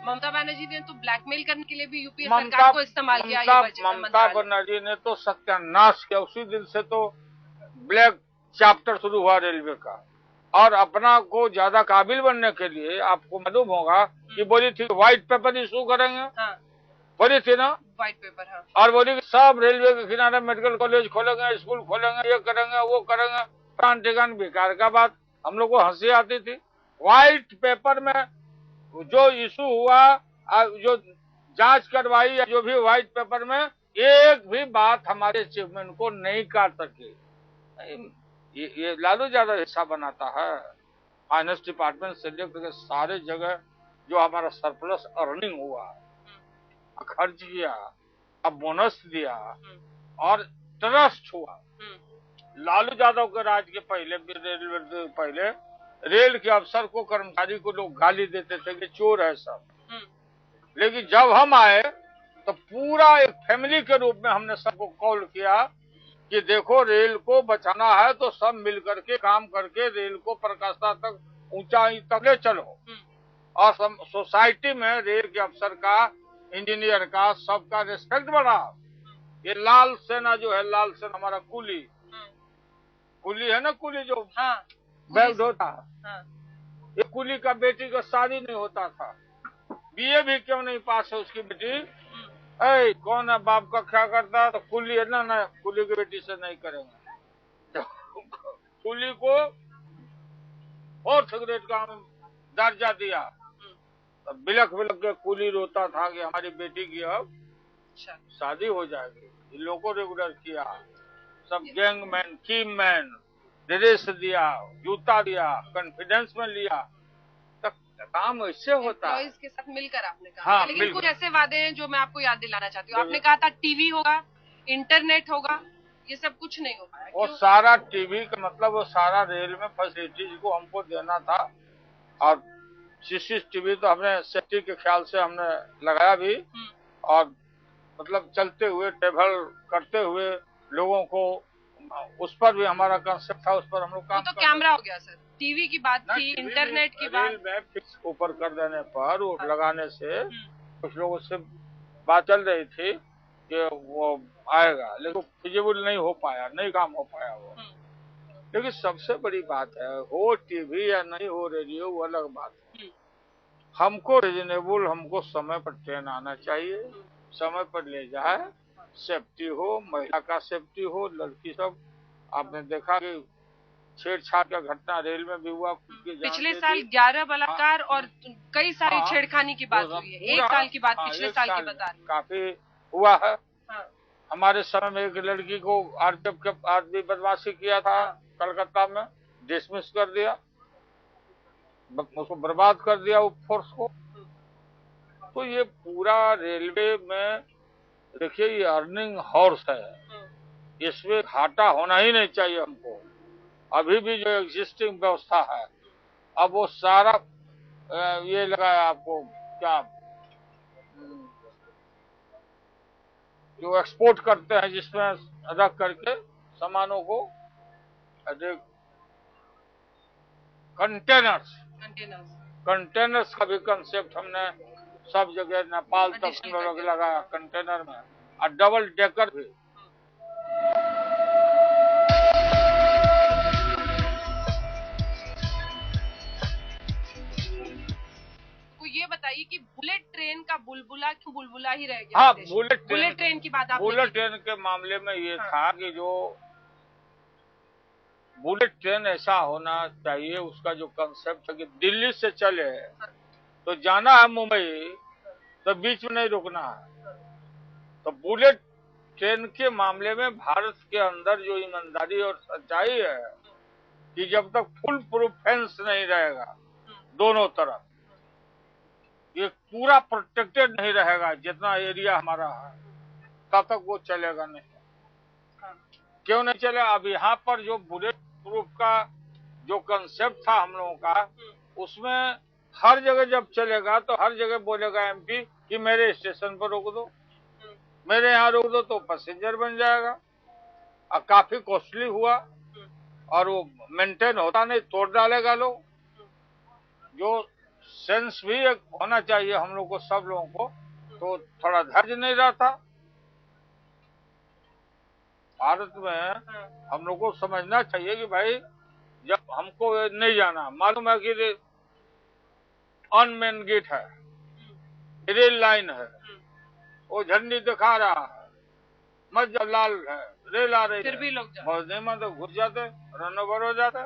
ममता बनर्जी ने तो ब्लैकमेल करने के लिए भी यूपीए सरकार को इस्तेमाल किया। ममता बनर्जी ने तो सत्यानाश किया। उसी दिन से तो ब्लैक चैप्टर शुरू हुआ रेलवे का। और अपना को ज्यादा काबिल बनने के लिए आपको मालूम होगा कि बोली थी व्हाइट पेपर इशू करेंगे। हाँ। बोली थी ना व्हाइट पेपर। हाँ। और बोली सब रेलवे के किनारे मेडिकल कॉलेज खोलेंगे, स्कूल खोलेंगे, ये करेंगे, वो करेंगे। प्राण ठिकान बेकार का बात। हम लोग को हंसी आती थी। व्हाइट पेपर में जो इशू हुआ, जो जांच करवाई, जो भी व्हाइट पेपर में एक भी बात हमारे अचीवमेंट को नहीं काट सके। ये लालू यादव हिस्सा बनाता है। फाइनेंस डिपार्टमेंट से लेकर सारे जगह जो हमारा सरप्लस अर्निंग हुआ, खर्च किया, अब बोनस दिया और ट्रस्ट हुआ। लालू यादव के राज के पहले रेल के अफसर को, कर्मचारी को लोग गाली देते थे कि चोर है सब। लेकिन जब हम आए तो पूरा एक फैमिली के रूप में हमने सबको कॉल किया कि देखो रेल को बचाना है तो सब मिलकर के काम करके रेल को प्रकाशता तक, ऊंचाई तक ले चलो। और सोसाइटी में रेल के अफसर का, इंजीनियर का, सबका रिस्पेक्ट बढ़ा। ये लाल सेना जो है, लाल सेना हमारा कुली है ना, कुली जो बेल्ट होता है। ये कुली का बेटी का शादी नहीं होता था। बीए भी क्यों नहीं पास है उसकी बेटी? कौन है बाप का क्या करता है? तो कुली है ना, कुली की बेटी से नहीं करेंगे। कुली को 4th ग्रेड का दर्जा दिया। बिलख के कुली रोता था कि हमारी बेटी की अब शादी हो जाएगी। इन लोगों को रेगुलर किया। सब गैंगमैन, कीम मैन, ड्रेस दिया, जूता दिया, कॉन्फिडेंस में लिया। काम ऐसे होता है के साथ मिलकर आपने कहा। हाँ, लेकिन कुछ ऐसे वादे हैं जो मैं आपको याद दिलाना चाहती हूँ। आपने कहा था टीवी होगा, इंटरनेट होगा, ये सब कुछ नहीं हो पाया। वो सारा टीवी का मतलब वो सारा रेल में फैसिलिटीज को हमको देना था। और सीसीटीवी तो हमने सेफ्टी के ख्याल से हमने लगाया भी। और मतलब चलते हुए, ट्रेवल करते हुए लोगों को, उस पर भी हमारा कंसेप्ट था। उस पर हम लोग काम। तो कैमरा हो गया सर, टीवी की बात थी, इंटरनेट की बात। रेल में फिक्स ऊपर कर देने पर, वो लगाने से कुछ लोगों से बात चल रही थी कि वो आएगा, लेकिन फिजिबल नहीं हो पाया, नहीं काम हो पाया वो। लेकिन सबसे बड़ी बात है, हो टीवी या नहीं हो रेडियो, वो अलग बात है। हमको रीजनेबल, हमको समय पर ट्रेन आना चाहिए, समय पर ले जाए, सेफ्टी हो, महिला का सेफ्टी हो, लड़की सब। आपने देखा कि छेड़छाड़ का घटना रेल में भी हुआ। पिछले साल 11 बलात्कार और कई सारी छेड़खानी की बात हुई है। 1 साल की बात पिछले साल की बता रही। काफी हुआ है। हमारे समय में एक लड़की को आरपीएफ के आदमी बदमाशी किया था कलकत्ता में, डिसमिस कर दिया, उसको बर्बाद कर दिया उस फोर्स को। तो ये पूरा रेलवे में देखिए, ये अर्निंग हॉर्स है, इसमें घाटा होना ही नहीं चाहिए हमको। अभी भी जो एग्जिस्टिंग व्यवस्था है, अब वो सारा ये लगाया आपको क्या, जो एक्सपोर्ट करते हैं जिसमें रख करके सामानों को, कंटेनर्स का भी कंसेप्ट हमने सब जगह, नेपाल तक लगाया कंटेनर में, और डबल डेकर भी। ये बताइए कि बुलेट ट्रेन का बुलबुला क्यों बुलबुला ही रह गया? हाँ, बुलेट ट्रेन की बात आपने बुलेट ट्रेन के मामले में ये था कि जो बुलेट ट्रेन ऐसा होना चाहिए, उसका जो कंसेप्ट है कि दिल्ली से चले तो जाना है मुंबई, तो बीच में नहीं रुकना है। तो बुलेट ट्रेन के मामले में भारत के अंदर जो ईमानदारी और सच्चाई है कि जब तक फुल प्रूफ फेंस नहीं रहेगा दोनों तरफ, ये पूरा प्रोटेक्टेड नहीं रहेगा जितना एरिया हमारा है, तब तक वो चलेगा नहीं। क्यों नहीं चलेगा? अब यहाँ पर जो बुलेट प्रूफ का जो कंसेप्ट था हम लोगों का, उसमें हर जगह जब चलेगा तो हर जगह बोलेगा एमपी कि मेरे स्टेशन पर रोक दो, मेरे यहाँ रोक दो, तो पैसेंजर बन जाएगा। और काफी कॉस्टली हुआ और वो मेंटेन होता नहीं, तोड़ डालेगा लोग। जो सेंस भी एक होना चाहिए हम लोग को, सब लोगों को, तो थोड़ा धैर्य नहीं रहता। भारत में हम लोग को समझना चाहिए कि भाई जब हमको नहीं जाना, मालूम है कि अनमेन गेट है, रेल लाइन है, वो झंडी दिखा रहा है, मध्य लाल है, रेल आ रही फिर है, भी लोग बहुत नहीं तो घुस जाते, रन ओवर हो जाता।